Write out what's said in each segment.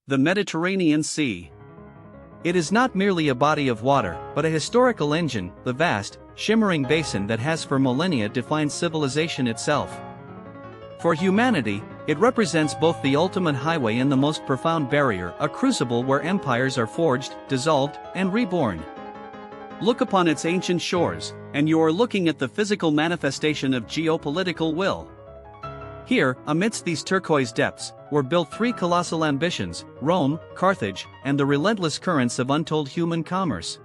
The Mediterranean Sea. It is not merely a body of water, but a historical engine, the vast, shimmering basin that has for millennia defined civilization itself. For humanity, it represents both the ultimate highway and the most profound barrier, a crucible where empires are forged, dissolved, and reborn. Look upon its ancient shores, and you are looking at the physical manifestation of geopolitical will. Here, amidst these turquoise depths, were built three colossal ambitions: Rome, Carthage, and the relentless currents of untold human commerce.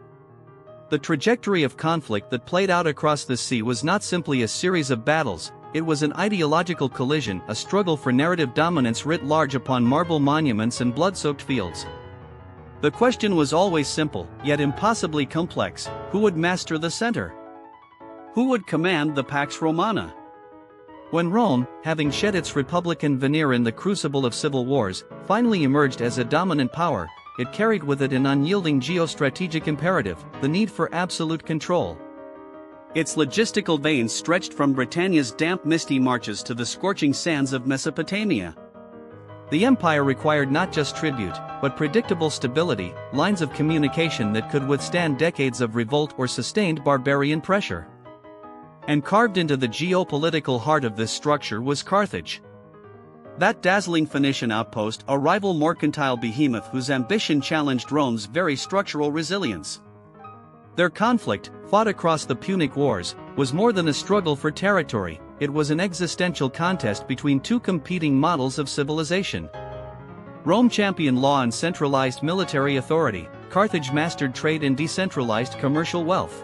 The trajectory of conflict that played out across the sea was not simply a series of battles, it was an ideological collision, a struggle for narrative dominance writ large upon marble monuments and blood-soaked fields. The question was always simple, yet impossibly complex: who would master the center? Who would command the Pax Romana? When Rome, having shed its republican veneer in the crucible of civil wars, finally emerged as a dominant power, it carried with it an unyielding geostrategic imperative: the need for absolute control. Its logistical veins stretched from Britannia's damp misty marches to the scorching sands of Mesopotamia. The empire required not just tribute, but predictable stability, lines of communication that could withstand decades of revolt or sustained barbarian pressure. And carved into the geopolitical heart of this structure was Carthage. That dazzling Phoenician outpost, a rival mercantile behemoth whose ambition challenged Rome's very structural resilience. Their conflict, fought across the Punic Wars, was more than a struggle for territory, it was an existential contest between two competing models of civilization. Rome championed law and centralized military authority, Carthage mastered trade and decentralized commercial wealth.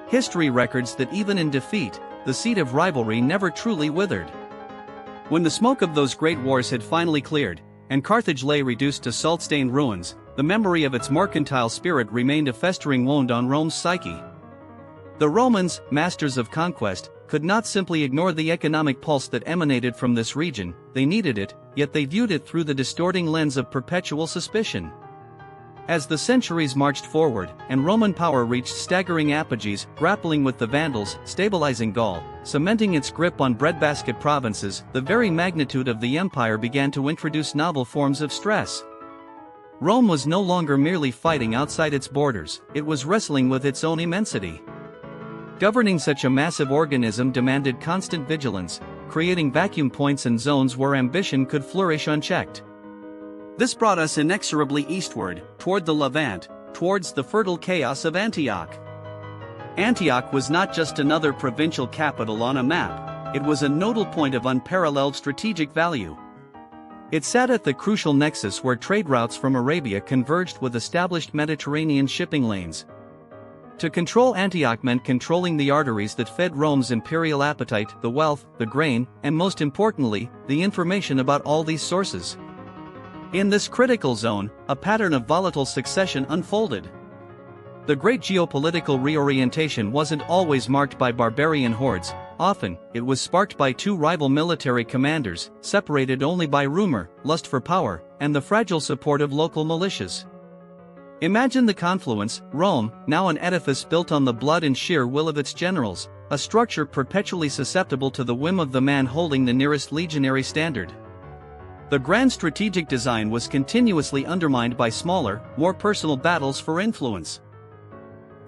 History records that even in defeat, the seed of rivalry never truly withered. When the smoke of those great wars had finally cleared, and Carthage lay reduced to salt-stained ruins, the memory of its mercantile spirit remained a festering wound on Rome's psyche. The Romans, masters of conquest, could not simply ignore the economic pulse that emanated from this region, they needed it, yet they viewed it through the distorting lens of perpetual suspicion. As the centuries marched forward, and Roman power reached staggering apogees, grappling with the Vandals, stabilizing Gaul, cementing its grip on breadbasket provinces, the very magnitude of the empire began to introduce novel forms of stress. Rome was no longer merely fighting outside its borders, it was wrestling with its own immensity. Governing such a massive organism demanded constant vigilance, creating vacuum points and zones where ambition could flourish unchecked. This brought us inexorably eastward, toward the Levant, towards the fertile chaos of Antioch. Antioch was not just another provincial capital on a map, it was a nodal point of unparalleled strategic value. It sat at the crucial nexus where trade routes from Arabia converged with established Mediterranean shipping lanes. To control Antioch meant controlling the arteries that fed Rome's imperial appetite, the wealth, the grain, and most importantly, the information about all these sources. In this critical zone, a pattern of volatile succession unfolded. The great geopolitical reorientation wasn't always marked by barbarian hordes, often, it was sparked by two rival military commanders, separated only by rumor, lust for power, and the fragile support of local militias. Imagine the confluence: Rome, now an edifice built on the blood and sheer will of its generals, a structure perpetually susceptible to the whim of the man holding the nearest legionary standard. The grand strategic design was continuously undermined by smaller, more personal battles for influence.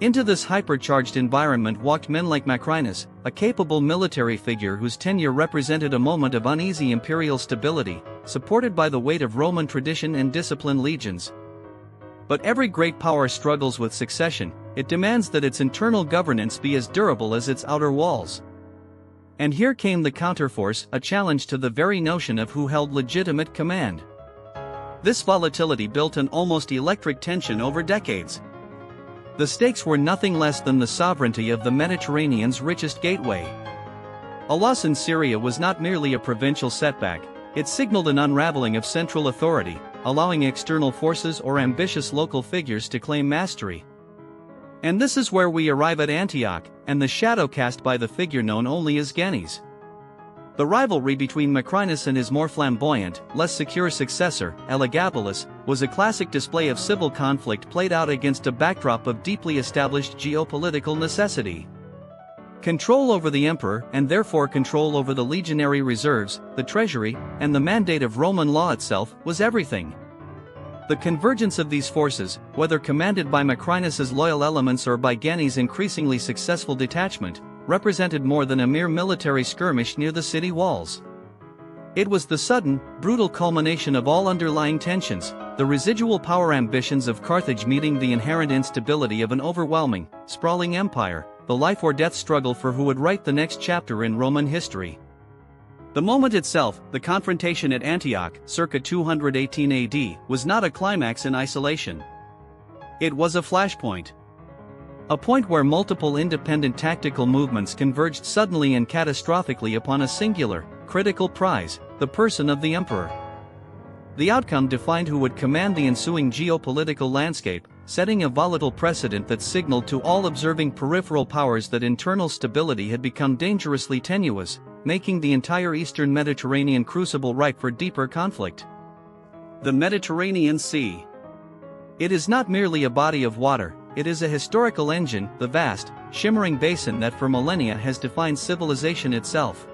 Into this hypercharged environment walked men like Macrinus, a capable military figure whose tenure represented a moment of uneasy imperial stability, supported by the weight of Roman tradition and disciplined legions. But every great power struggles with succession, it demands that its internal governance be as durable as its outer walls. And here came the counterforce, a challenge to the very notion of who held legitimate command. This volatility built an almost electric tension over decades. The stakes were nothing less than the sovereignty of the Mediterranean's richest gateway. A loss in Syria was not merely a provincial setback, it signaled an unraveling of central authority, allowing external forces or ambitious local figures to claim mastery. And this is where we arrive at Antioch, and the shadow cast by the figure known only as Gannys. The rivalry between Macrinus and his more flamboyant, less secure successor, Elagabalus, was a classic display of civil conflict played out against a backdrop of deeply established geopolitical necessity. Control over the emperor, and therefore control over the legionary reserves, the treasury, and the mandate of Roman law itself, was everything. The convergence of these forces, whether commanded by Macrinus's loyal elements or by Gani's increasingly successful detachment, represented more than a mere military skirmish near the city walls. It was the sudden, brutal culmination of all underlying tensions, the residual power ambitions of Carthage meeting the inherent instability of an overwhelming, sprawling empire, the life-or-death struggle for who would write the next chapter in Roman history. The moment itself, the confrontation at Antioch, circa 218 AD, was not a climax in isolation. It was a flashpoint. A point where multiple independent tactical movements converged suddenly and catastrophically upon a singular, critical prize, the person of the emperor. The outcome defined who would command the ensuing geopolitical landscape, setting a volatile precedent that signaled to all observing peripheral powers that internal stability had become dangerously tenuous, making the entire eastern Mediterranean crucible ripe for deeper conflict. The Mediterranean Sea. It is not merely a body of water, it is a historical engine, the vast, shimmering basin that for millennia has defined civilization itself.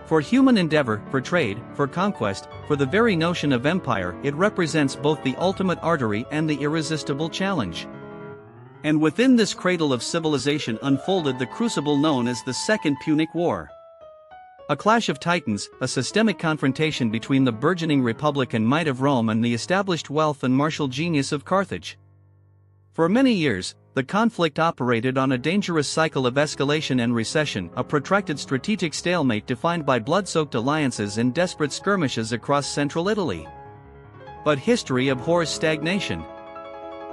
For human endeavor, for trade, for conquest, for the very notion of empire, it represents both the ultimate artery and the irresistible challenge. And within this cradle of civilization unfolded the crucible known as the Second Punic War. A clash of titans, a systemic confrontation between the burgeoning republican might of Rome and the established wealth and martial genius of Carthage. For many years, the conflict operated on a dangerous cycle of escalation and recession, a protracted strategic stalemate defined by blood-soaked alliances and desperate skirmishes across central Italy. But history abhors stagnation.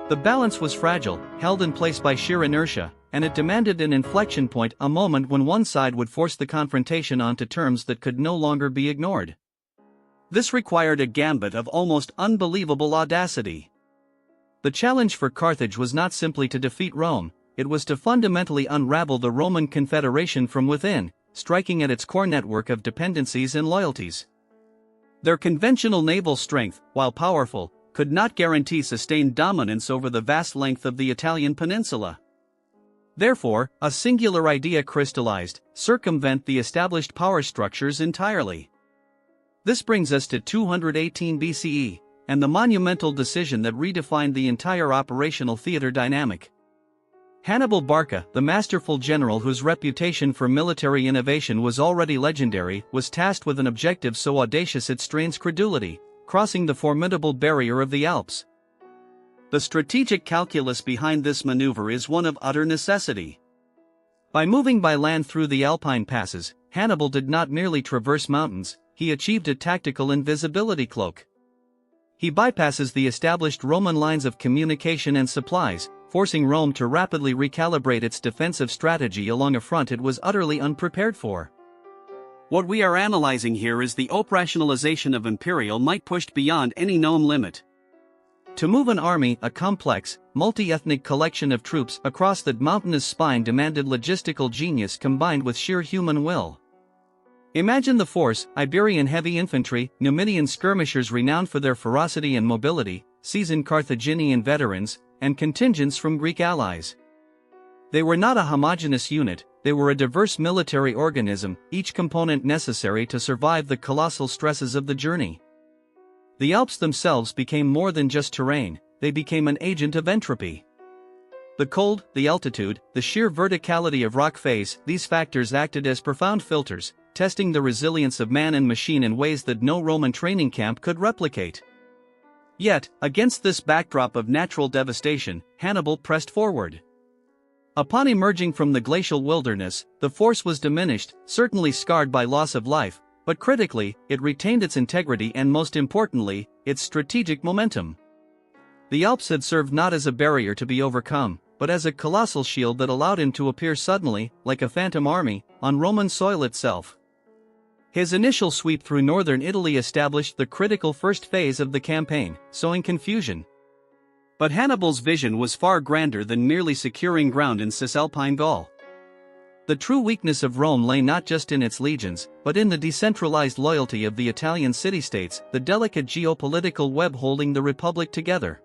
The balance was fragile, held in place by sheer inertia, and it demanded an inflection point, a moment when one side would force the confrontation onto terms that could no longer be ignored. This required a gambit of almost unbelievable audacity. The challenge for Carthage was not simply to defeat Rome, it was to fundamentally unravel the Roman Confederation from within, striking at its core network of dependencies and loyalties. Their conventional naval strength, while powerful, could not guarantee sustained dominance over the vast length of the Italian peninsula. Therefore, a singular idea crystallized: circumvent the established power structures entirely. This brings us to 218 BCE, and the monumental decision that redefined the entire operational theater dynamic. Hannibal Barca, the masterful general whose reputation for military innovation was already legendary, was tasked with an objective so audacious it strains credulity: crossing the formidable barrier of the Alps. The strategic calculus behind this maneuver is one of utter necessity. By moving by land through the Alpine passes, Hannibal did not merely traverse mountains, he achieved a tactical invisibility cloak. He bypasses the established Roman lines of communication and supplies, forcing Rome to rapidly recalibrate its defensive strategy along a front it was utterly unprepared for. What we are analyzing here is the operationalization of imperial might pushed beyond any known limit. To move an army, a complex, multi-ethnic collection of troops, across that mountainous spine demanded logistical genius combined with sheer human will. Imagine the force: Iberian heavy infantry, Numidian skirmishers renowned for their ferocity and mobility, seasoned Carthaginian veterans, and contingents from Greek allies. They were not a homogeneous unit, they were a diverse military organism, each component necessary to survive the colossal stresses of the journey. The Alps themselves became more than just terrain, they became an agent of entropy. The cold, the altitude, the sheer verticality of rock face, these factors acted as profound filters, testing the resilience of man and machine in ways that no Roman training camp could replicate. Yet, against this backdrop of natural devastation, Hannibal pressed forward. Upon emerging from the glacial wilderness, the force was diminished, certainly scarred by loss of life, but critically, it retained its integrity and most importantly, its strategic momentum. The Alps had served not as a barrier to be overcome, but as a colossal shield that allowed him to appear suddenly, like a phantom army, on Roman soil itself. His initial sweep through northern Italy established the critical first phase of the campaign, sowing confusion. But Hannibal's vision was far grander than merely securing ground in Cisalpine Gaul. The true weakness of Rome lay not just in its legions, but in the decentralized loyalty of the Italian city-states, the delicate geopolitical web holding the republic together.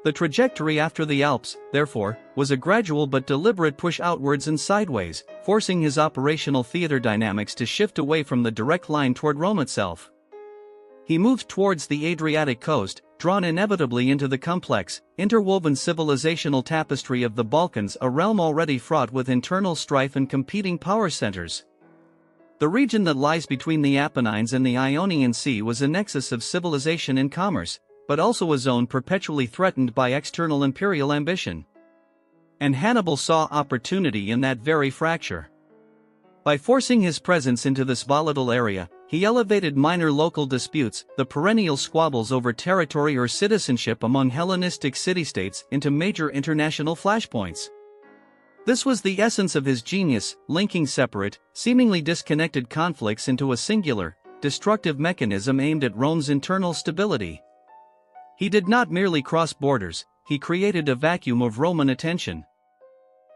The trajectory after the Alps, therefore, was a gradual but deliberate push outwards and sideways, forcing his operational theater dynamics to shift away from the direct line toward Rome itself. He moved towards the Adriatic coast, drawn inevitably into the complex, interwoven civilizational tapestry of the Balkans, a realm already fraught with internal strife and competing power centers. The region that lies between the Apennines and the Ionian Sea was a nexus of civilization and commerce, but also a zone perpetually threatened by external imperial ambition. And Hannibal saw opportunity in that very fracture. By forcing his presence into this volatile area, he elevated minor local disputes, the perennial squabbles over territory or citizenship among Hellenistic city-states, into major international flashpoints. This was the essence of his genius, linking separate, seemingly disconnected conflicts into a singular, destructive mechanism aimed at Rome's internal stability. He did not merely cross borders, he created a vacuum of Roman attention.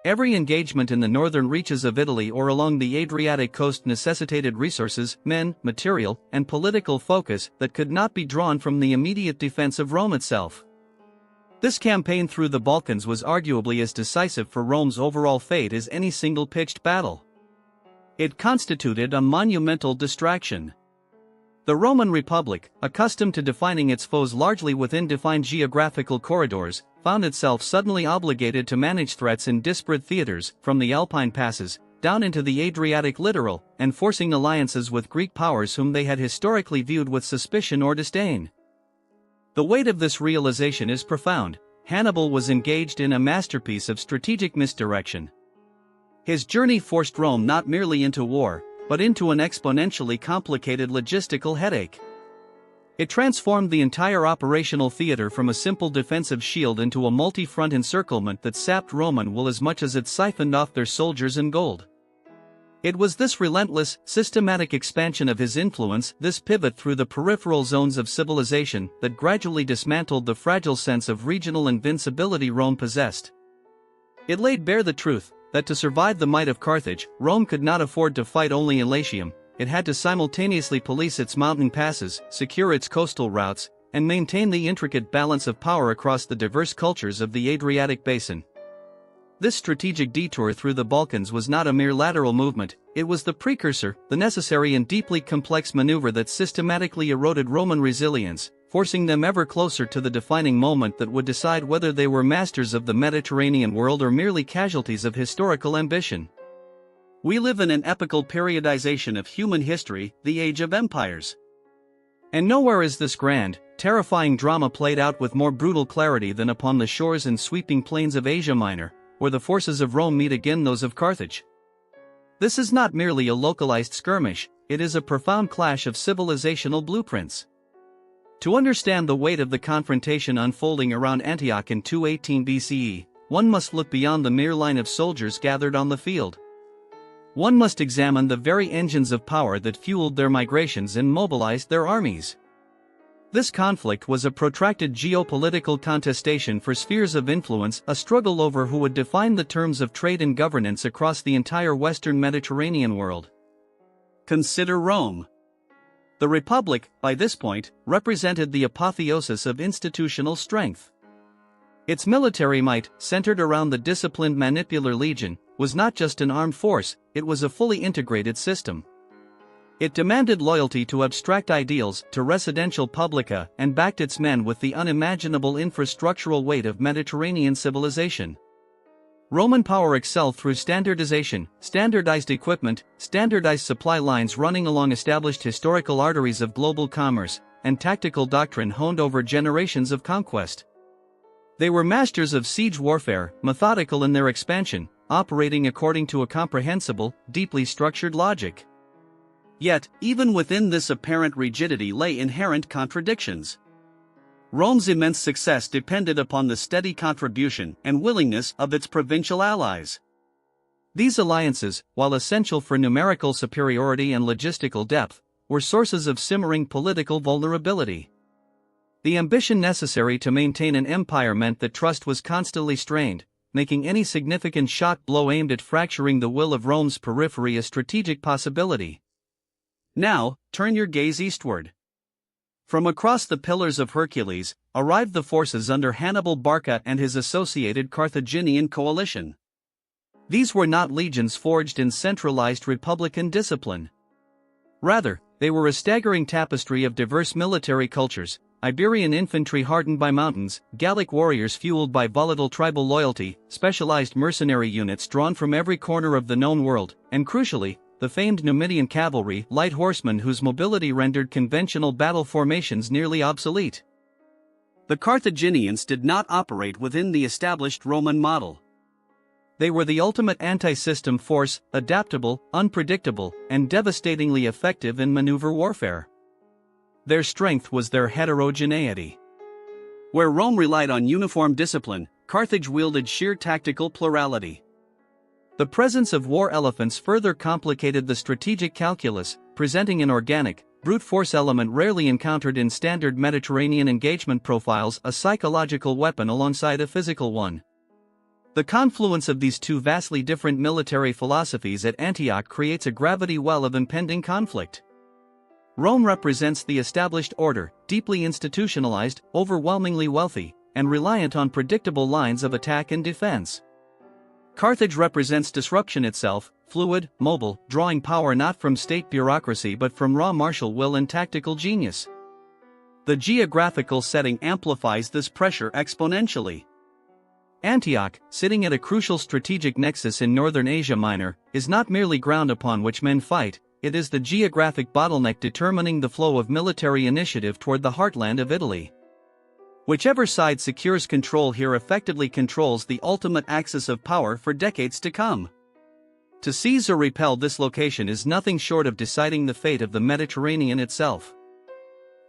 Every engagement in the northern reaches of Italy or along the Adriatic coast necessitated resources, men, material, and political focus that could not be drawn from the immediate defense of Rome itself. This campaign through the Balkans was arguably as decisive for Rome's overall fate as any single pitched battle. It constituted a monumental distraction. The Roman Republic, accustomed to defining its foes largely within defined geographical corridors, found itself suddenly obligated to manage threats in disparate theaters, from the Alpine passes, down into the Adriatic littoral, and forcing alliances with Greek powers whom they had historically viewed with suspicion or disdain. The weight of this realization is profound. Hannibal was engaged in a masterpiece of strategic misdirection. His journey forced Rome not merely into war, but into an exponentially complicated logistical headache. It transformed the entire operational theater from a simple defensive shield into a multi-front encirclement that sapped Roman will as much as it siphoned off their soldiers and gold. It was this relentless, systematic expansion of his influence, this pivot through the peripheral zones of civilization, that gradually dismantled the fragile sense of regional invincibility Rome possessed. It laid bare the truth that to survive the might of Carthage, Rome could not afford to fight only in Latium. It had to simultaneously police its mountain passes, secure its coastal routes, and maintain the intricate balance of power across the diverse cultures of the Adriatic basin. This strategic detour through the Balkans was not a mere lateral movement, it was the precursor, the necessary and deeply complex maneuver that systematically eroded Roman resilience, forcing them ever closer to the defining moment that would decide whether they were masters of the Mediterranean world or merely casualties of historical ambition. We live in an epical periodization of human history, the age of empires. And nowhere is this grand, terrifying drama played out with more brutal clarity than upon the shores and sweeping plains of Asia Minor, where the forces of Rome meet again those of Carthage. This is not merely a localized skirmish, it is a profound clash of civilizational blueprints. To understand the weight of the confrontation unfolding around Antioch in 218 BCE, one must look beyond the mere line of soldiers gathered on the field. One must examine the very engines of power that fueled their migrations and mobilized their armies. This conflict was a protracted geopolitical contestation for spheres of influence, a struggle over who would define the terms of trade and governance across the entire Western Mediterranean world. Consider Rome. The Republic, by this point, represented the apotheosis of institutional strength. Its military might, centered around the disciplined manipular legion, was not just an armed force, it was a fully integrated system. It demanded loyalty to abstract ideals, to residential publica, and backed its men with the unimaginable infrastructural weight of Mediterranean civilization. Roman power excelled through standardization, standardized equipment, standardized supply lines running along established historical arteries of global commerce, and tactical doctrine honed over generations of conquest. They were masters of siege warfare, methodical in their expansion, operating according to a comprehensible, deeply structured logic. Yet, even within this apparent rigidity lay inherent contradictions. Rome's immense success depended upon the steady contribution and willingness of its provincial allies. These alliances, while essential for numerical superiority and logistical depth, were sources of simmering political vulnerability. The ambition necessary to maintain an empire meant that trust was constantly strained, making any significant shock blow aimed at fracturing the will of Rome's periphery a strategic possibility. Now, turn your gaze eastward. From across the Pillars of Hercules, arrived the forces under Hannibal Barca and his associated Carthaginian coalition. These were not legions forged in centralized republican discipline. Rather, they were a staggering tapestry of diverse military cultures, Iberian infantry hardened by mountains, Gallic warriors fueled by volatile tribal loyalty, specialized mercenary units drawn from every corner of the known world, and crucially, the famed Numidian cavalry, light horsemen whose mobility rendered conventional battle formations nearly obsolete. The Carthaginians did not operate within the established Roman model. They were the ultimate anti-system force, adaptable, unpredictable, and devastatingly effective in maneuver warfare. Their strength was their heterogeneity. Where Rome relied on uniform discipline, Carthage wielded sheer tactical plurality. The presence of war elephants further complicated the strategic calculus, presenting an organic, brute force element rarely encountered in standard Mediterranean engagement profiles, a psychological weapon alongside a physical one. The confluence of these two vastly different military philosophies at Antioch creates a gravity well of impending conflict. Rome represents the established order, deeply institutionalized, overwhelmingly wealthy, and reliant on predictable lines of attack and defense. Carthage represents disruption itself, fluid, mobile, drawing power not from state bureaucracy but from raw martial will and tactical genius. The geographical setting amplifies this pressure exponentially. Antioch, sitting at a crucial strategic nexus in northern Asia Minor, is not merely ground upon which men fight, it is the geographic bottleneck determining the flow of military initiative toward the heartland of Italy. Whichever side secures control here effectively controls the ultimate axis of power for decades to come. To seize or repel this location is nothing short of deciding the fate of the Mediterranean itself.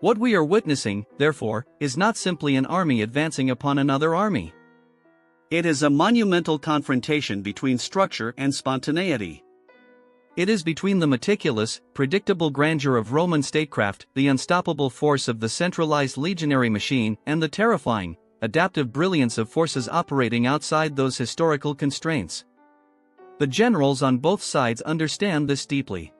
What we are witnessing, therefore, is not simply an army advancing upon another army. It is a monumental confrontation between structure and spontaneity. It is between the meticulous, predictable grandeur of Roman statecraft, the unstoppable force of the centralized legionary machine, and the terrifying, adaptive brilliance of forces operating outside those historical constraints. The generals on both sides understand this deeply.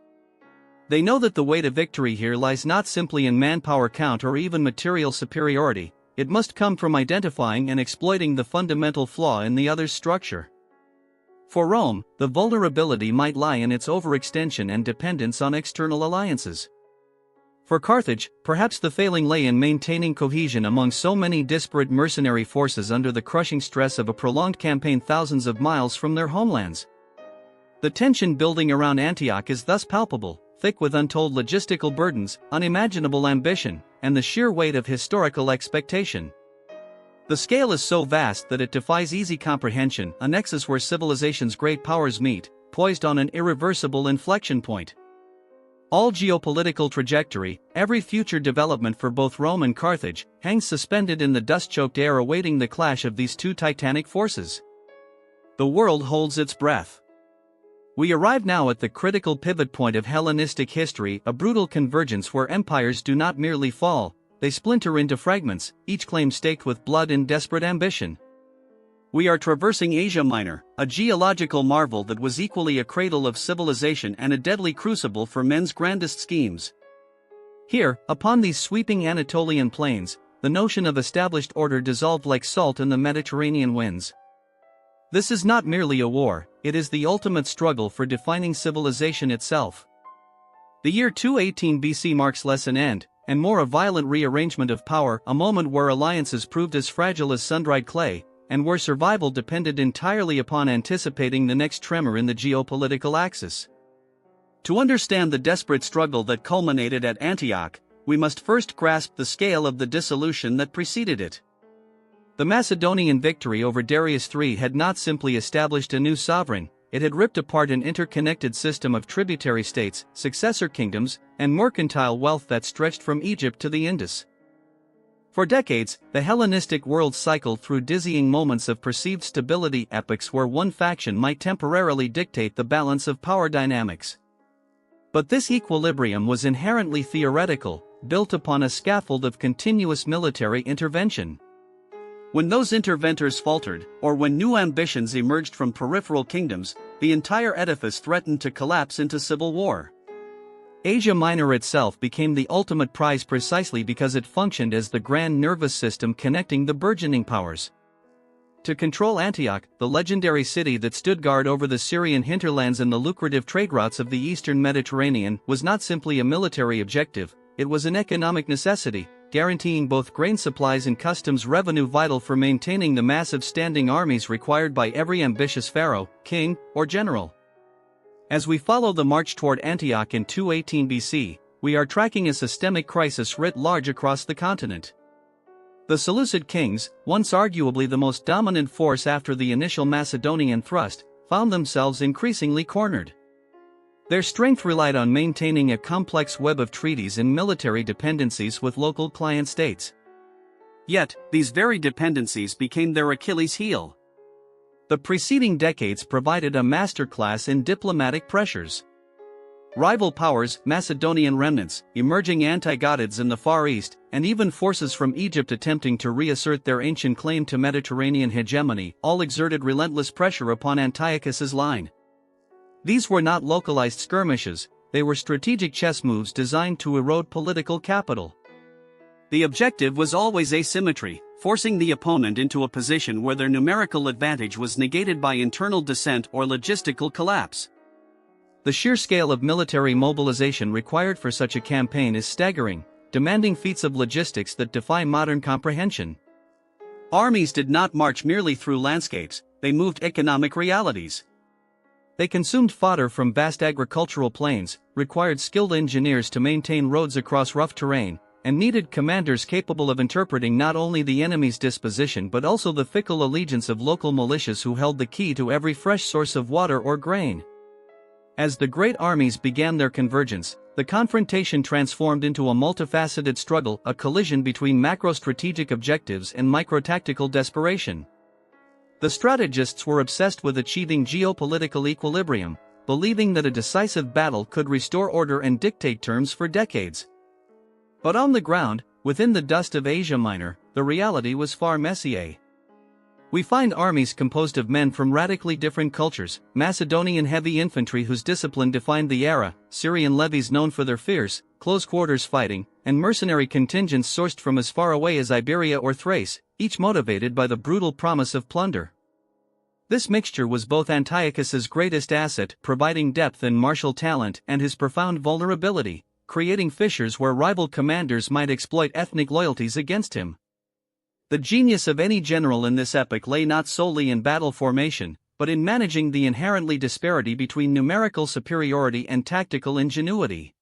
They know that the way to victory here lies not simply in manpower count or even material superiority, it must come from identifying and exploiting the fundamental flaw in the other's structure. For Rome, the vulnerability might lie in its overextension and dependence on external alliances. For Carthage, perhaps the failing lay in maintaining cohesion among so many disparate mercenary forces under the crushing stress of a prolonged campaign thousands of miles from their homelands. The tension building around Antioch is thus palpable, thick with untold logistical burdens, unimaginable ambition, and the sheer weight of historical expectation. The scale is so vast that it defies easy comprehension, a nexus where civilization's great powers meet, poised on an irreversible inflection point. All geopolitical trajectory, every future development for both Rome and Carthage, hangs suspended in the dust-choked air awaiting the clash of these two titanic forces. The world holds its breath. We arrive now at the critical pivot point of Hellenistic history, a brutal convergence where empires do not merely fall, they splinter into fragments, each claim staked with blood and desperate ambition. We are traversing Asia Minor, a geological marvel that was equally a cradle of civilization and a deadly crucible for men's grandest schemes. Here, upon these sweeping Anatolian plains, the notion of established order dissolved like salt in the Mediterranean winds. This is not merely a war, it is the ultimate struggle for defining civilization itself. The year 218 BC marks less an end, and more a violent rearrangement of power, a moment where alliances proved as fragile as sun-dried clay, and where survival depended entirely upon anticipating the next tremor in the geopolitical axis. To understand the desperate struggle that culminated at Antioch, we must first grasp the scale of the dissolution that preceded it. The Macedonian victory over Darius III had not simply established a new sovereign, it had ripped apart an interconnected system of tributary states, successor kingdoms, and mercantile wealth that stretched from Egypt to the Indus. For decades, the Hellenistic world cycled through dizzying moments of perceived stability, epochs where one faction might temporarily dictate the balance of power dynamics. But this equilibrium was inherently theoretical, built upon a scaffold of continuous military intervention. When those interventors faltered, or when new ambitions emerged from peripheral kingdoms, the entire edifice threatened to collapse into civil war. Asia Minor itself became the ultimate prize precisely because it functioned as the grand nervous system connecting the burgeoning powers. To control Antioch, the legendary city that stood guard over the Syrian hinterlands and the lucrative trade routes of the eastern Mediterranean, was not simply a military objective, it was an economic necessity, guaranteeing both grain supplies and customs revenue vital for maintaining the massive standing armies required by every ambitious pharaoh, king, or general. As we follow the march toward Antioch in 218 BC, we are tracking a systemic crisis writ large across the continent. The Seleucid kings, once arguably the most dominant force after the initial Macedonian thrust, found themselves increasingly cornered. Their strength relied on maintaining a complex web of treaties and military dependencies with local client states. Yet, these very dependencies became their Achilles' heel. The preceding decades provided a masterclass in diplomatic pressures. Rival powers, Macedonian remnants, emerging anti-Gothids in the Far East, and even forces from Egypt attempting to reassert their ancient claim to Mediterranean hegemony, all exerted relentless pressure upon Antiochus's line. These were not localized skirmishes, they were strategic chess moves designed to erode political capital. The objective was always asymmetry, forcing the opponent into a position where their numerical advantage was negated by internal dissent or logistical collapse. The sheer scale of military mobilization required for such a campaign is staggering, demanding feats of logistics that defy modern comprehension. Armies did not march merely through landscapes, they moved economic realities. They consumed fodder from vast agricultural plains, required skilled engineers to maintain roads across rough terrain, and needed commanders capable of interpreting not only the enemy's disposition but also the fickle allegiance of local militias who held the key to every fresh source of water or grain. As the great armies began their convergence, the confrontation transformed into a multifaceted struggle, a collision between macro-strategic objectives and micro-tactical desperation. The strategists were obsessed with achieving geopolitical equilibrium, believing that a decisive battle could restore order and dictate terms for decades. But on the ground, within the dust of Asia Minor, the reality was far messier. We find armies composed of men from radically different cultures, Macedonian heavy infantry whose discipline defined the era, Syrian levies known for their fierce, close-quarters fighting, and mercenary contingents sourced from as far away as Iberia or Thrace, each motivated by the brutal promise of plunder. This mixture was both Antiochus's greatest asset, providing depth and martial talent, and his profound vulnerability, creating fissures where rival commanders might exploit ethnic loyalties against him. The genius of any general in this epoch lay not solely in battle formation, but in managing the inherently disparity between numerical superiority and tactical ingenuity.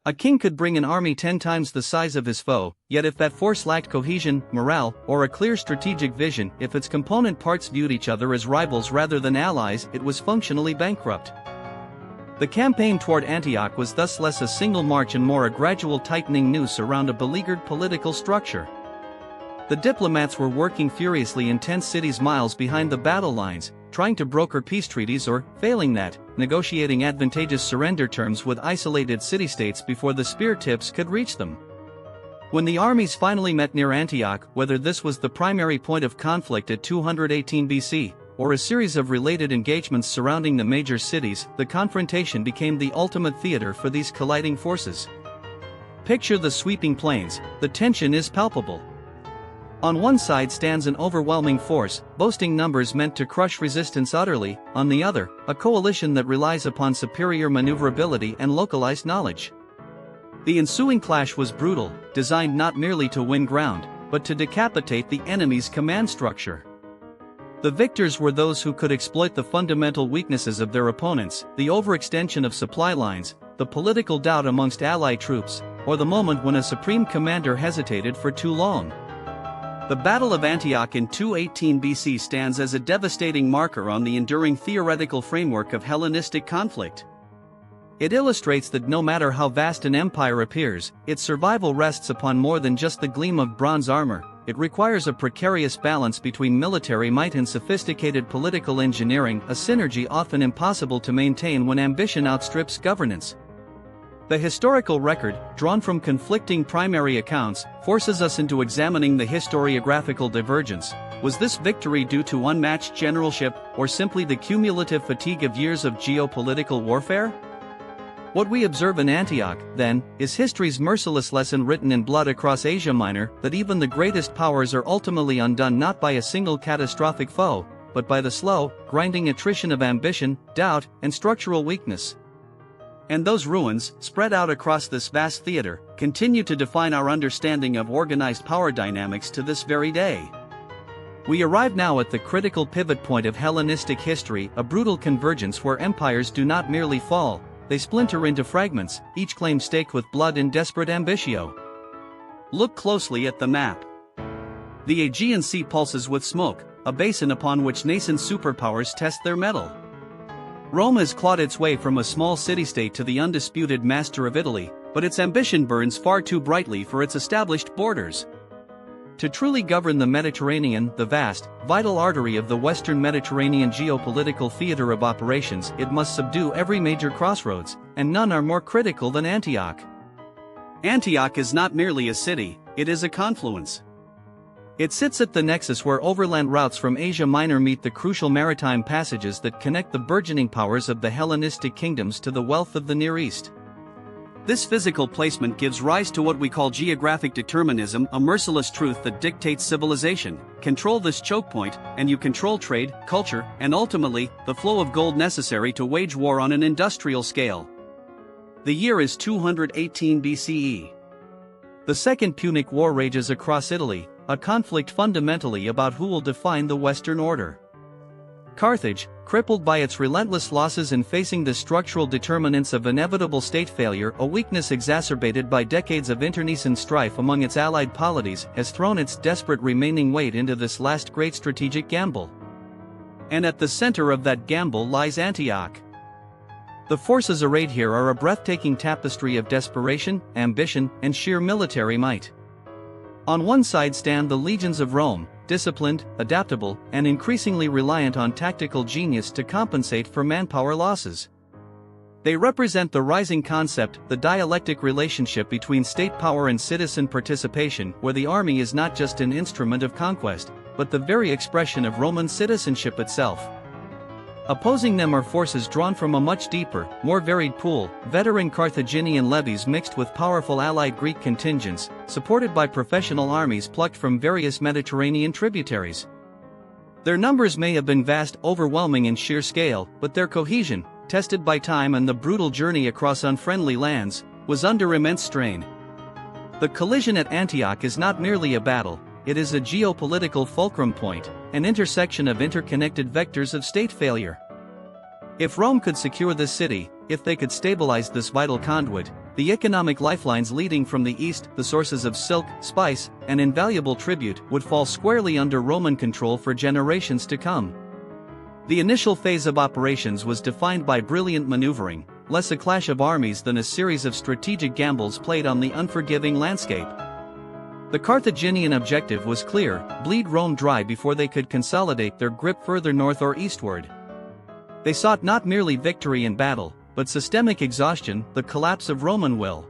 A king could bring an army 10 times the size of his foe, yet if that force lacked cohesion, morale, or a clear strategic vision, if its component parts viewed each other as rivals rather than allies, it was functionally bankrupt. The campaign toward Antioch was thus less a single march and more a gradual tightening noose around a beleaguered political structure. The diplomats were working furiously in tense cities miles behind the battle lines, trying to broker peace treaties or, failing that, negotiating advantageous surrender terms with isolated city-states before the spear tips could reach them. When the armies finally met near Antioch, whether this was the primary point of conflict at 218 BC, or a series of related engagements surrounding the major cities, the confrontation became the ultimate theater for these colliding forces. Picture the sweeping plains, the tension is palpable. On one side stands an overwhelming force, boasting numbers meant to crush resistance utterly, on the other, a coalition that relies upon superior maneuverability and localized knowledge. The ensuing clash was brutal, designed not merely to win ground, but to decapitate the enemy's command structure. The victors were those who could exploit the fundamental weaknesses of their opponents, the overextension of supply lines, the political doubt amongst allied troops, or the moment when a supreme commander hesitated for too long. The Battle of Antioch in 218 BC stands as a devastating marker on the enduring theoretical framework of Hellenistic conflict. It illustrates that no matter how vast an empire appears, its survival rests upon more than just the gleam of bronze armor. It requires a precarious balance between military might and sophisticated political engineering, a synergy often impossible to maintain when ambition outstrips governance. The historical record, drawn from conflicting primary accounts, forces us into examining the historiographical divergence. Was this victory due to unmatched generalship, or simply the cumulative fatigue of years of geopolitical warfare? What we observe in Antioch, then, is history's merciless lesson written in blood across Asia Minor, that even the greatest powers are ultimately undone not by a single catastrophic foe, but by the slow, grinding attrition of ambition, doubt, and structural weakness. And those ruins, spread out across this vast theater, continue to define our understanding of organized power dynamics to this very day. We arrive now at the critical pivot point of Hellenistic history, a brutal convergence where empires do not merely fall, they splinter into fragments, each claim staked with blood and desperate ambitio. Look closely at the map. The Aegean Sea pulses with smoke, a basin upon which nascent superpowers test their mettle. Rome has clawed its way from a small city-state to the undisputed master of Italy, but its ambition burns far too brightly for its established borders. To truly govern the Mediterranean, the vast, vital artery of the Western Mediterranean geopolitical theater of operations, it must subdue every major crossroads, and none are more critical than Antioch. Antioch is not merely a city, it is a confluence. It sits at the nexus where overland routes from Asia Minor meet the crucial maritime passages that connect the burgeoning powers of the Hellenistic kingdoms to the wealth of the Near East. This physical placement gives rise to what we call geographic determinism, a merciless truth that dictates civilization. Control this choke point, and you control trade, culture, and ultimately, the flow of gold necessary to wage war on an industrial scale. The year is 218 BCE. The Second Punic War rages across Italy, a conflict fundamentally about who will define the Western order. Carthage, crippled by its relentless losses and facing the structural determinants of inevitable state failure, a weakness exacerbated by decades of internecine strife among its allied polities, has thrown its desperate remaining weight into this last great strategic gamble. And at the center of that gamble lies Antioch. The forces arrayed here are a breathtaking tapestry of desperation, ambition, and sheer military might. On one side stand the legions of Rome, disciplined, adaptable, and increasingly reliant on tactical genius to compensate for manpower losses. They represent the rising concept, the dialectic relationship between state power and citizen participation, where the army is not just an instrument of conquest, but the very expression of Roman citizenship itself. Opposing them are forces drawn from a much deeper, more varied pool, veteran Carthaginian levies mixed with powerful allied Greek contingents, supported by professional armies plucked from various Mediterranean tributaries. Their numbers may have been vast, overwhelming in sheer scale, but their cohesion, tested by time and the brutal journey across unfriendly lands, was under immense strain. The collision at Antioch is not merely a battle, it is a geopolitical fulcrum point, an intersection of interconnected vectors of state failure. If Rome could secure this city, if they could stabilize this vital conduit, the economic lifelines leading from the east, the sources of silk, spice, and invaluable tribute, would fall squarely under Roman control for generations to come. The initial phase of operations was defined by brilliant maneuvering, less a clash of armies than a series of strategic gambles played on the unforgiving landscape. The Carthaginian objective was clear: bleed Rome dry before they could consolidate their grip further north or eastward. They sought not merely victory in battle, but systemic exhaustion, the collapse of Roman will.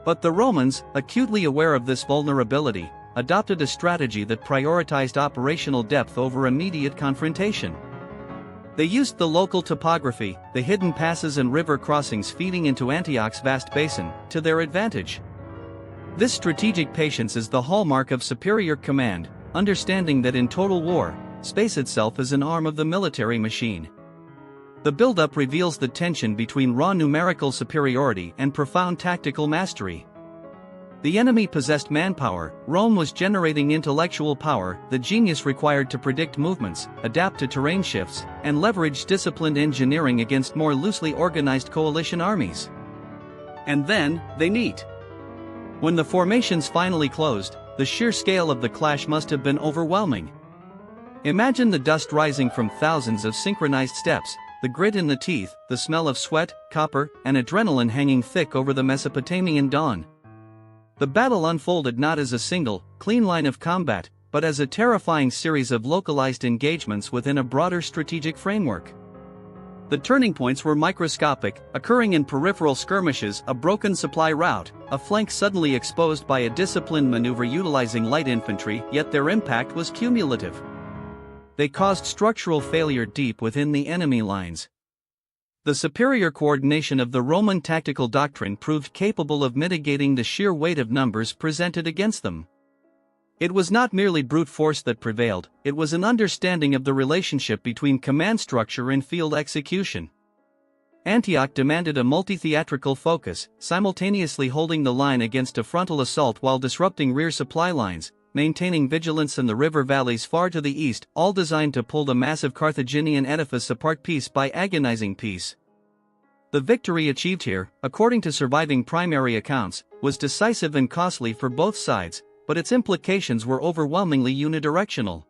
But the Romans, acutely aware of this vulnerability, adopted a strategy that prioritized operational depth over immediate confrontation. They used the local topography, the hidden passes and river crossings feeding into Antioch's vast basin, to their advantage. This strategic patience is the hallmark of superior command, understanding that in total war, space itself is an arm of the military machine. The build-up reveals the tension between raw numerical superiority and profound tactical mastery. The enemy possessed manpower, Rome was generating intellectual power, the genius required to predict movements, adapt to terrain shifts, and leverage disciplined engineering against more loosely organized coalition armies. And then, they meet. When the formations finally closed, the sheer scale of the clash must have been overwhelming. Imagine the dust rising from thousands of synchronized steps, the grit in the teeth, the smell of sweat, copper, and adrenaline hanging thick over the Mesopotamian dawn. The battle unfolded not as a single, clean line of combat, but as a terrifying series of localized engagements within a broader strategic framework. The turning points were microscopic, occurring in peripheral skirmishes, a broken supply route, a flank suddenly exposed by a disciplined maneuver utilizing light infantry, yet their impact was cumulative. They caused structural failure deep within the enemy lines. The superior coordination of the Roman tactical doctrine proved capable of mitigating the sheer weight of numbers presented against them. It was not merely brute force that prevailed, it was an understanding of the relationship between command structure and field execution. Antioch demanded a multi-theatrical focus, simultaneously holding the line against a frontal assault while disrupting rear supply lines, maintaining vigilance in the river valleys far to the east, all designed to pull the massive Carthaginian edifice apart piece by agonizing piece. The victory achieved here, according to surviving primary accounts, was decisive and costly for both sides, but its implications were overwhelmingly unidirectional.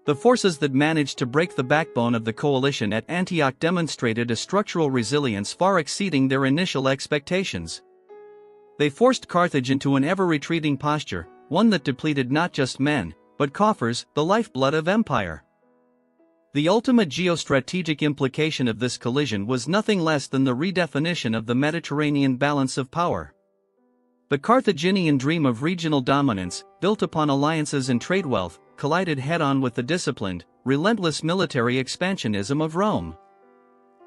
The forces that managed to break the backbone of the coalition at Antioch demonstrated a structural resilience far exceeding their initial expectations. They forced Carthage into an ever-retreating posture, one that depleted not just men, but coffers, the lifeblood of empire. The ultimate geostrategic implication of this collision was nothing less than the redefinition of the Mediterranean balance of power. The Carthaginian dream of regional dominance, built upon alliances and trade wealth, collided head-on with the disciplined, relentless military expansionism of Rome.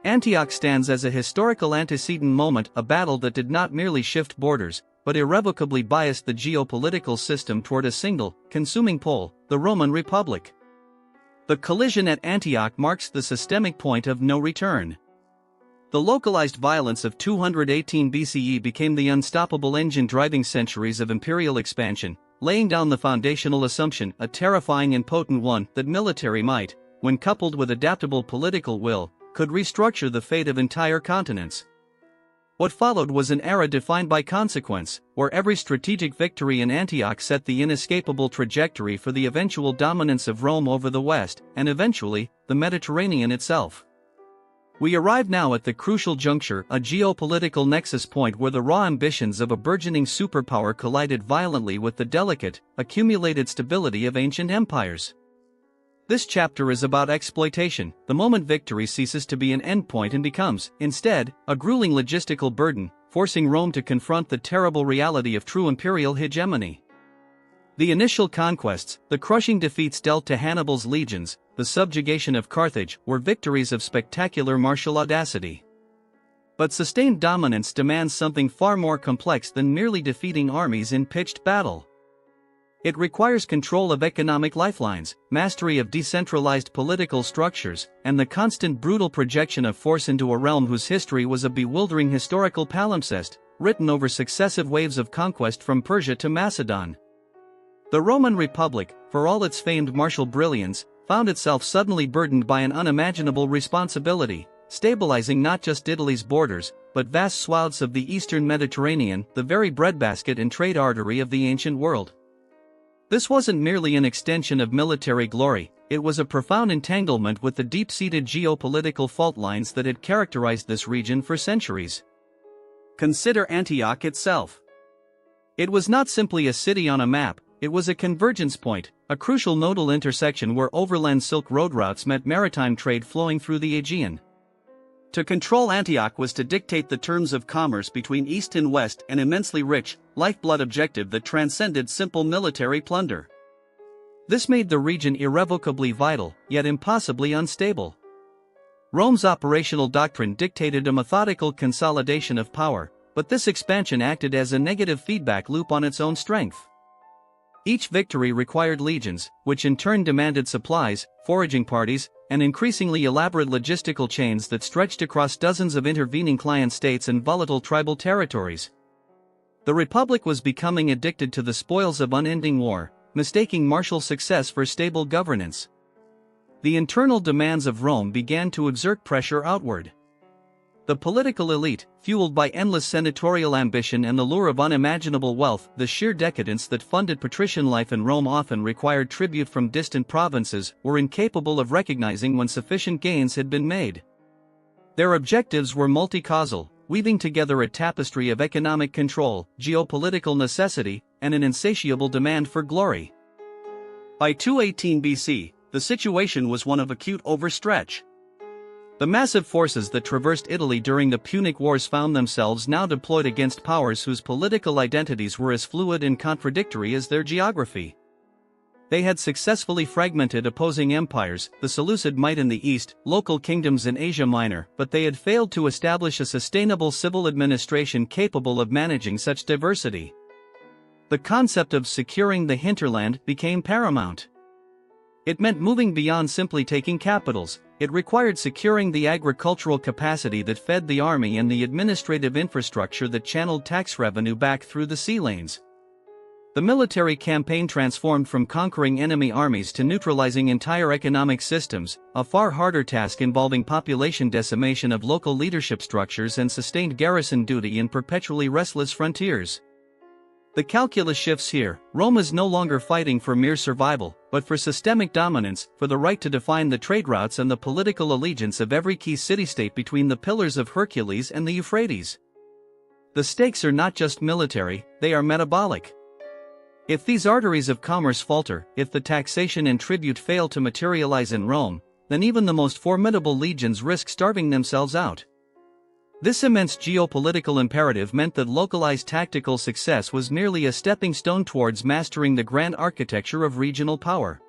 Antioch stands as a historical antecedent moment, a battle that did not merely shift borders, but irrevocably biased the geopolitical system toward a single, consuming pole, the Roman Republic. The collision at Antioch marks the systemic point of no return. The localized violence of 218 BCE became the unstoppable engine driving centuries of imperial expansion, laying down the foundational assumption, a terrifying and potent one, that military might, when coupled with adaptable political will, could restructure the fate of entire continents. What followed was an era defined by consequence, where every strategic victory in Antioch set the inescapable trajectory for the eventual dominance of Rome over the West, and eventually, the Mediterranean itself. We arrive now at the crucial juncture, a geopolitical nexus point where the raw ambitions of a burgeoning superpower collided violently with the delicate, accumulated stability of ancient empires. This chapter is about exploitation, the moment victory ceases to be an endpoint and becomes, instead, a grueling logistical burden, forcing Rome to confront the terrible reality of true imperial hegemony. The initial conquests, the crushing defeats dealt to Hannibal's legions, the subjugation of Carthage, were victories of spectacular martial audacity. But sustained dominance demands something far more complex than merely defeating armies in pitched battle. It requires control of economic lifelines, mastery of decentralized political structures, and the constant brutal projection of force into a realm whose history was a bewildering historical palimpsest, written over successive waves of conquest from Persia to Macedon. The Roman Republic, for all its famed martial brilliance, found itself suddenly burdened by an unimaginable responsibility, stabilizing not just Italy's borders, but vast swaths of the eastern Mediterranean, the very breadbasket and trade artery of the ancient world. This wasn't merely an extension of military glory, it was a profound entanglement with the deep-seated geopolitical fault lines that had characterized this region for centuries. Consider Antioch itself. It was not simply a city on a map, it was a convergence point, a crucial nodal intersection where overland Silk Road routes met maritime trade flowing through the Aegean. To control Antioch was to dictate the terms of commerce between East and West, an immensely rich, lifeblood objective that transcended simple military plunder. This made the region irrevocably vital, yet impossibly unstable. Rome's operational doctrine dictated a methodical consolidation of power, but this expansion acted as a negative feedback loop on its own strength. Each victory required legions, which in turn demanded supplies, foraging parties, and increasingly elaborate logistical chains that stretched across dozens of intervening client states and volatile tribal territories. The Republic was becoming addicted to the spoils of unending war, mistaking martial success for stable governance. The internal demands of Rome began to exert pressure outward. The political elite, fueled by endless senatorial ambition and the lure of unimaginable wealth, the sheer decadence that funded patrician life in Rome often required tribute from distant provinces, were incapable of recognizing when sufficient gains had been made. Their objectives were multi-causal, weaving together a tapestry of economic control, geopolitical necessity, and an insatiable demand for glory. By 218 BC, the situation was one of acute overstretch. The massive forces that traversed Italy during the Punic Wars found themselves now deployed against powers whose political identities were as fluid and contradictory as their geography. They had successfully fragmented opposing empires, the Seleucid might in the east, local kingdoms in Asia Minor, but they had failed to establish a sustainable civil administration capable of managing such diversity. The concept of securing the hinterland became paramount. It meant moving beyond simply taking capitals, It required securing the agricultural capacity that fed the army and the administrative infrastructure that channeled tax revenue back through the sea lanes. The military campaign transformed from conquering enemy armies to neutralizing entire economic systems, a far harder task involving population decimation of local leadership structures and sustained garrison duty in perpetually restless frontiers. The calculus shifts here. Rome is no longer fighting for mere survival, but for systemic dominance, for the right to define the trade routes and the political allegiance of every key city-state between the Pillars of Hercules and the Euphrates. The stakes are not just military, they are metabolic. If these arteries of commerce falter, if the taxation and tribute fail to materialize in Rome, then even the most formidable legions risk starving themselves out. This immense geopolitical imperative meant that localized tactical success was merely a stepping stone towards mastering the grand architecture of regional power.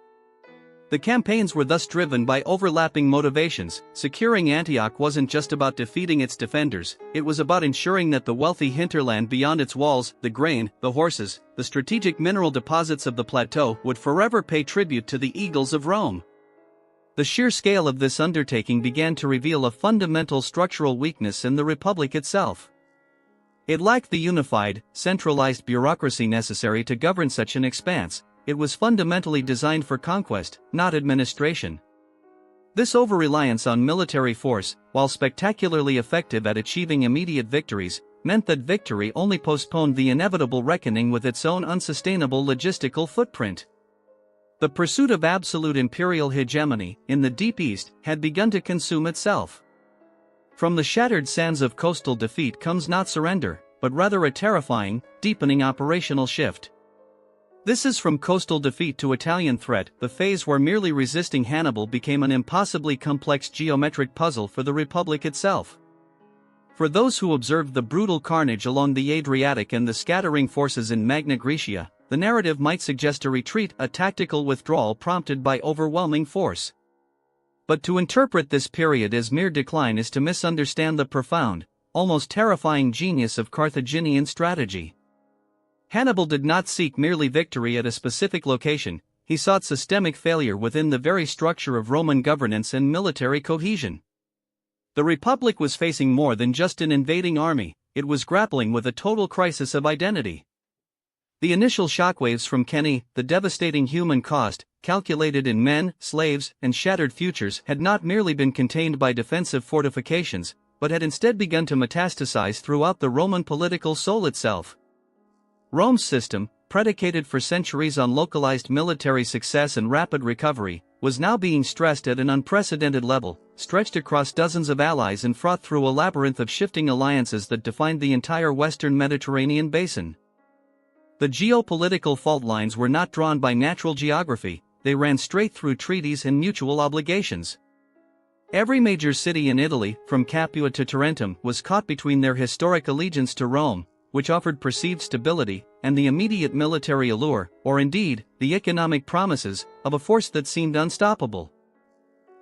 The campaigns were thus driven by overlapping motivations. Securing Antioch wasn't just about defeating its defenders, it was about ensuring that the wealthy hinterland beyond its walls, the grain, the horses, the strategic mineral deposits of the plateau, would forever pay tribute to the eagles of Rome. The sheer scale of this undertaking began to reveal a fundamental structural weakness in the Republic itself. It lacked the unified, centralized bureaucracy necessary to govern such an expanse. It was fundamentally designed for conquest, not administration. This over-reliance on military force, while spectacularly effective at achieving immediate victories, meant that victory only postponed the inevitable reckoning with its own unsustainable logistical footprint. The pursuit of absolute imperial hegemony, in the Deep East, had begun to consume itself. From the shattered sands of coastal defeat comes not surrender, but rather a terrifying, deepening operational shift. This is from coastal defeat to Italian threat, the phase where merely resisting Hannibal became an impossibly complex geometric puzzle for the Republic itself. For those who observed the brutal carnage along the Adriatic and the scattering forces in Magna Graecia, the narrative might suggest a retreat, a tactical withdrawal prompted by overwhelming force. But to interpret this period as mere decline is to misunderstand the profound, almost terrifying genius of Carthaginian strategy. Hannibal did not seek merely victory at a specific location, he sought systemic failure within the very structure of Roman governance and military cohesion. The Republic was facing more than just an invading army, it was grappling with a total crisis of identity. The initial shockwaves from Kenny, the devastating human cost, calculated in men, slaves, and shattered futures, had not merely been contained by defensive fortifications, but had instead begun to metastasize throughout the Roman political soul itself. Rome's system, predicated for centuries on localized military success and rapid recovery, was now being stressed at an unprecedented level, stretched across dozens of allies and fraught through a labyrinth of shifting alliances that defined the entire western Mediterranean basin. The geopolitical fault lines were not drawn by natural geography, they ran straight through treaties and mutual obligations. Every major city in Italy, from Capua to Tarentum, was caught between their historic allegiance to Rome, which offered perceived stability, and the immediate military allure, or indeed, the economic promises, of a force that seemed unstoppable.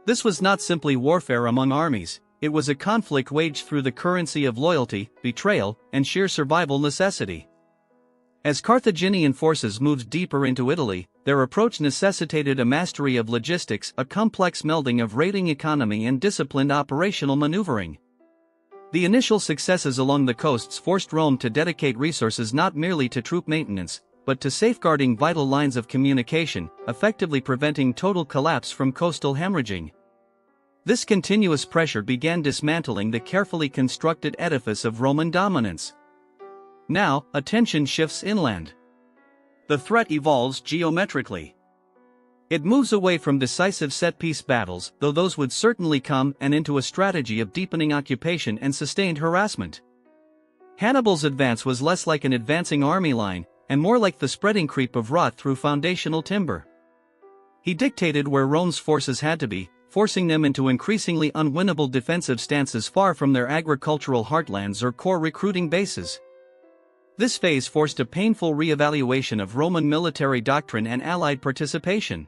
This was not simply warfare among armies, it was a conflict waged through the currency of loyalty, betrayal, and sheer survival necessity. As Carthaginian forces moved deeper into Italy, their approach necessitated a mastery of logistics, a complex melding of raiding economy and disciplined operational maneuvering. The initial successes along the coasts forced Rome to dedicate resources not merely to troop maintenance, but to safeguarding vital lines of communication, effectively preventing total collapse from coastal hemorrhaging. This continuous pressure began dismantling the carefully constructed edifice of Roman dominance. Now, attention shifts inland. The threat evolves geometrically. It moves away from decisive set-piece battles, though those would certainly come, and into a strategy of deepening occupation and sustained harassment. Hannibal's advance was less like an advancing army line, and more like the spreading creep of rot through foundational timber. He dictated where Rome's forces had to be, forcing them into increasingly unwinnable defensive stances far from their agricultural heartlands or core recruiting bases. This phase forced a painful re-evaluation of Roman military doctrine and allied participation.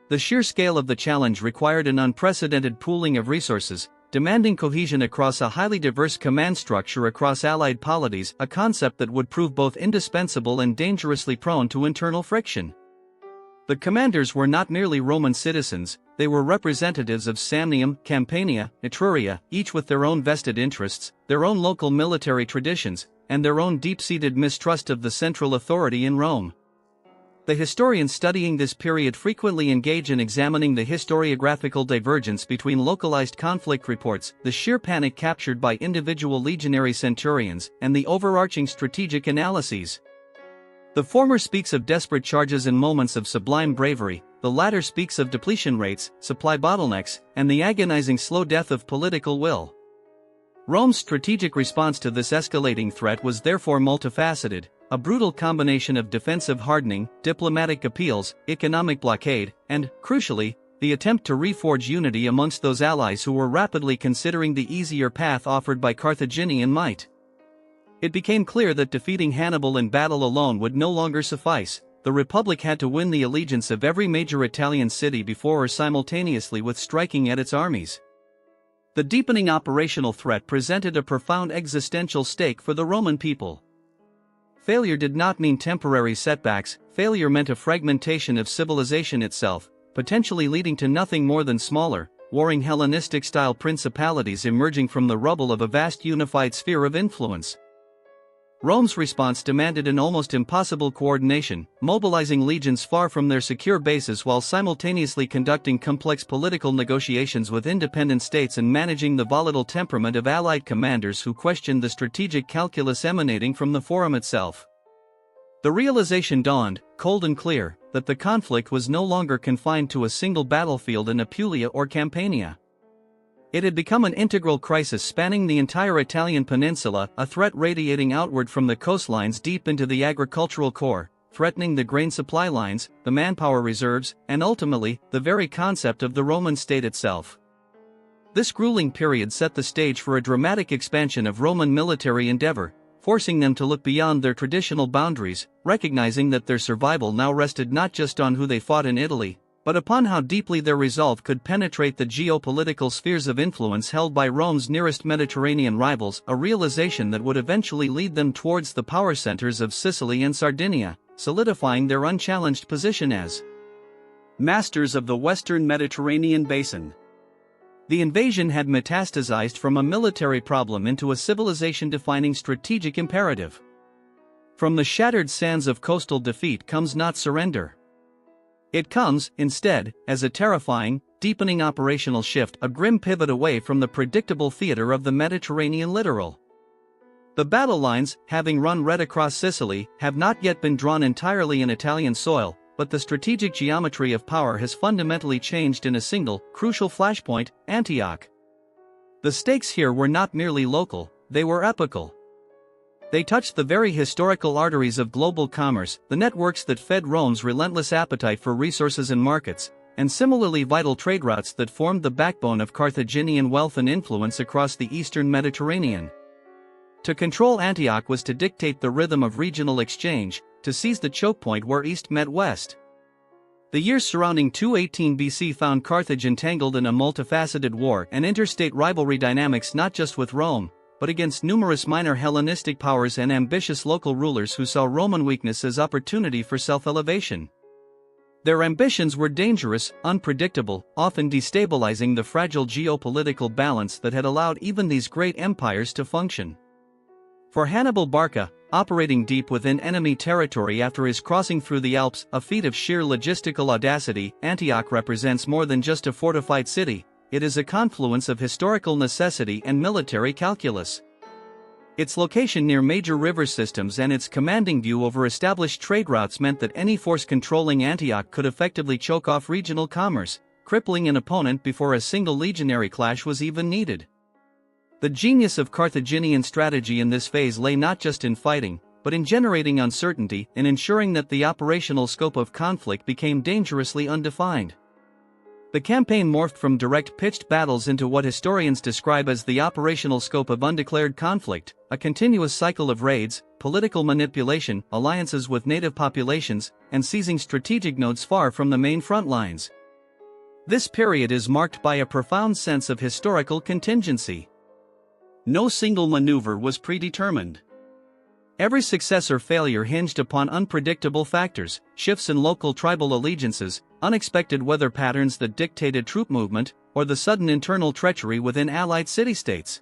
The sheer scale of the challenge required an unprecedented pooling of resources, demanding cohesion across a highly diverse command structure across allied polities, a concept that would prove both indispensable and dangerously prone to internal friction. The commanders were not merely Roman citizens, they were representatives of Samnium, Campania, Etruria, each with their own vested interests, their own local military traditions, and their own deep-seated mistrust of the central authority in Rome. The historians studying this period frequently engage in examining the historiographical divergence between localized conflict reports, the sheer panic captured by individual legionary centurions, and the overarching strategic analyses. The former speaks of desperate charges and moments of sublime bravery, the latter speaks of depletion rates, supply bottlenecks, and the agonizing slow death of political will. Rome's strategic response to this escalating threat was therefore multifaceted, a brutal combination of defensive hardening, diplomatic appeals, economic blockade, and, crucially, the attempt to reforge unity amongst those allies who were rapidly considering the easier path offered by Carthaginian might. It became clear that defeating Hannibal in battle alone would no longer suffice. The Republic had to win the allegiance of every major Italian city before or simultaneously with striking at its armies. The deepening operational threat presented a profound existential stake for the Roman people. Failure did not mean temporary setbacks, failure meant a fragmentation of civilization itself, potentially leading to nothing more than smaller, warring Hellenistic-style principalities emerging from the rubble of a vast unified sphere of influence. Rome's response demanded an almost impossible coordination, mobilizing legions far from their secure bases while simultaneously conducting complex political negotiations with independent states and managing the volatile temperament of allied commanders who questioned the strategic calculus emanating from the forum itself. The realization dawned, cold and clear, that the conflict was no longer confined to a single battlefield in Apulia or Campania. It had become an integral crisis spanning the entire Italian peninsula, a threat radiating outward from the coastlines deep into the agricultural core, threatening the grain supply lines, the manpower reserves, and ultimately, the very concept of the Roman state itself. This grueling period set the stage for a dramatic expansion of Roman military endeavor, forcing them to look beyond their traditional boundaries, recognizing that their survival now rested not just on who they fought in Italy, but upon how deeply their resolve could penetrate the geopolitical spheres of influence held by Rome's nearest Mediterranean rivals, a realization that would eventually lead them towards the power centers of Sicily and Sardinia, solidifying their unchallenged position as masters of the western Mediterranean basin. The invasion had metastasized from a military problem into a civilization-defining strategic imperative. From the shattered sands of coastal defeat comes not surrender. It comes, instead, as a terrifying, deepening operational shift, a grim pivot away from the predictable theater of the Mediterranean littoral. The battle lines, having run red across Sicily, have not yet been drawn entirely in Italian soil, but the strategic geometry of power has fundamentally changed in a single, crucial flashpoint, Antioch. The stakes here were not merely local, they were epochal. They touched the very historical arteries of global commerce, the networks that fed Rome's relentless appetite for resources and markets, and similarly vital trade routes that formed the backbone of Carthaginian wealth and influence across the eastern Mediterranean. To control Antioch was to dictate the rhythm of regional exchange, to seize the choke point where east met west. The years surrounding 218 BC found Carthage entangled in a multifaceted war and interstate rivalry dynamics not just with Rome, but against numerous minor Hellenistic powers and ambitious local rulers who saw Roman weakness as opportunity for self-elevation. Their ambitions were dangerous, unpredictable, often destabilizing the fragile geopolitical balance that had allowed even these great empires to function. For Hannibal Barca, operating deep within enemy territory after his crossing through the Alps, a feat of sheer logistical audacity, Antioch represents more than just a fortified city. It is a confluence of historical necessity and military calculus. Its location near major river systems and its commanding view over established trade routes meant that any force controlling Antioch could effectively choke off regional commerce, crippling an opponent before a single legionary clash was even needed. The genius of Carthaginian strategy in this phase lay not just in fighting, but in generating uncertainty and ensuring that the operational scope of conflict became dangerously undefined. The campaign morphed from direct pitched battles into what historians describe as the operational scope of undeclared conflict, a continuous cycle of raids, political manipulation, alliances with native populations, and seizing strategic nodes far from the main front lines. This period is marked by a profound sense of historical contingency. No single maneuver was predetermined. Every success or failure hinged upon unpredictable factors, shifts in local tribal allegiances, unexpected weather patterns that dictated troop movement, or the sudden internal treachery within allied city-states.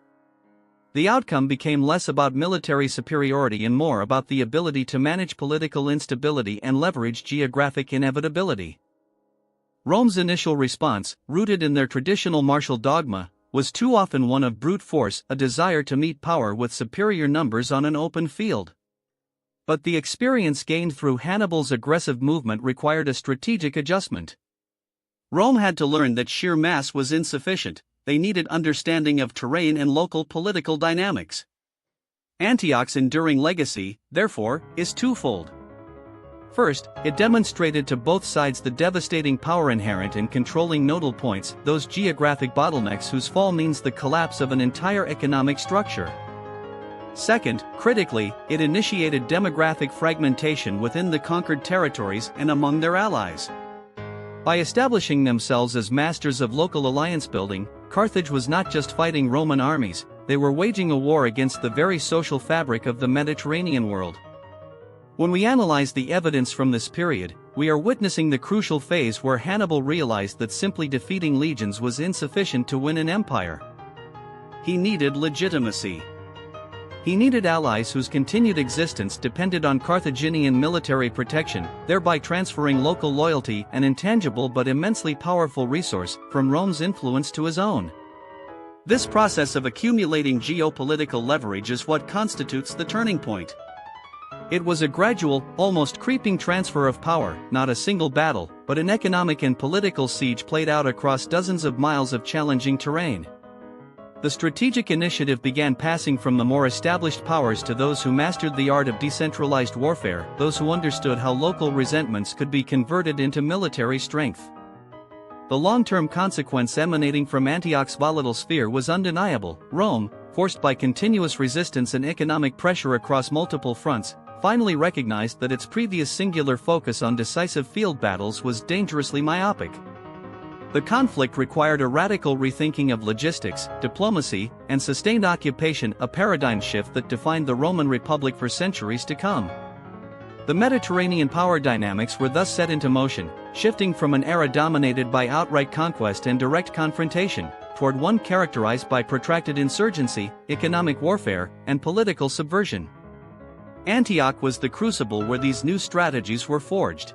The outcome became less about military superiority and more about the ability to manage political instability and leverage geographic inevitability. Rome's initial response, rooted in their traditional martial dogma, was too often one of brute force, a desire to meet power with superior numbers on an open field. But the experience gained through Hannibal's aggressive movement required a strategic adjustment. Rome had to learn that sheer mass was insufficient. They needed understanding of terrain and local political dynamics. Antioch's enduring legacy, therefore, is twofold. First, it demonstrated to both sides the devastating power inherent in controlling nodal points, those geographic bottlenecks whose fall means the collapse of an entire economic structure. Second, critically, it initiated demographic fragmentation within the conquered territories and among their allies. By establishing themselves as masters of local alliance building, Carthage was not just fighting Roman armies, they were waging a war against the very social fabric of the Mediterranean world. When we analyze the evidence from this period, we are witnessing the crucial phase where Hannibal realized that simply defeating legions was insufficient to win an empire. He needed legitimacy. He needed allies whose continued existence depended on Carthaginian military protection, thereby transferring local loyalty, an intangible but immensely powerful resource, from Rome's influence to his own. This process of accumulating geopolitical leverage is what constitutes the turning point. It was a gradual, almost creeping transfer of power, not a single battle, but an economic and political siege played out across dozens of miles of challenging terrain. The strategic initiative began passing from the more established powers to those who mastered the art of decentralized warfare, those who understood how local resentments could be converted into military strength. The long-term consequence emanating from Antioch's volatile sphere was undeniable. Rome, forced by continuous resistance and economic pressure across multiple fronts, finally recognized that its previous singular focus on decisive field battles was dangerously myopic. The conflict required a radical rethinking of logistics, diplomacy, and sustained occupation, a paradigm shift that defined the Roman Republic for centuries to come. The Mediterranean power dynamics were thus set into motion, shifting from an era dominated by outright conquest and direct confrontation, toward one characterized by protracted insurgency, economic warfare, and political subversion. Antioch was the crucible where these new strategies were forged.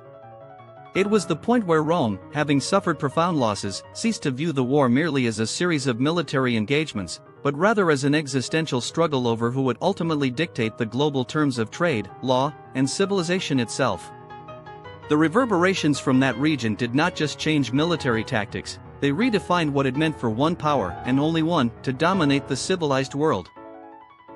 It was the point where Rome, having suffered profound losses, ceased to view the war merely as a series of military engagements, but rather as an existential struggle over who would ultimately dictate the global terms of trade, law, and civilization itself. The reverberations from that region did not just change military tactics, they redefined what it meant for one power, and only one, to dominate the civilized world.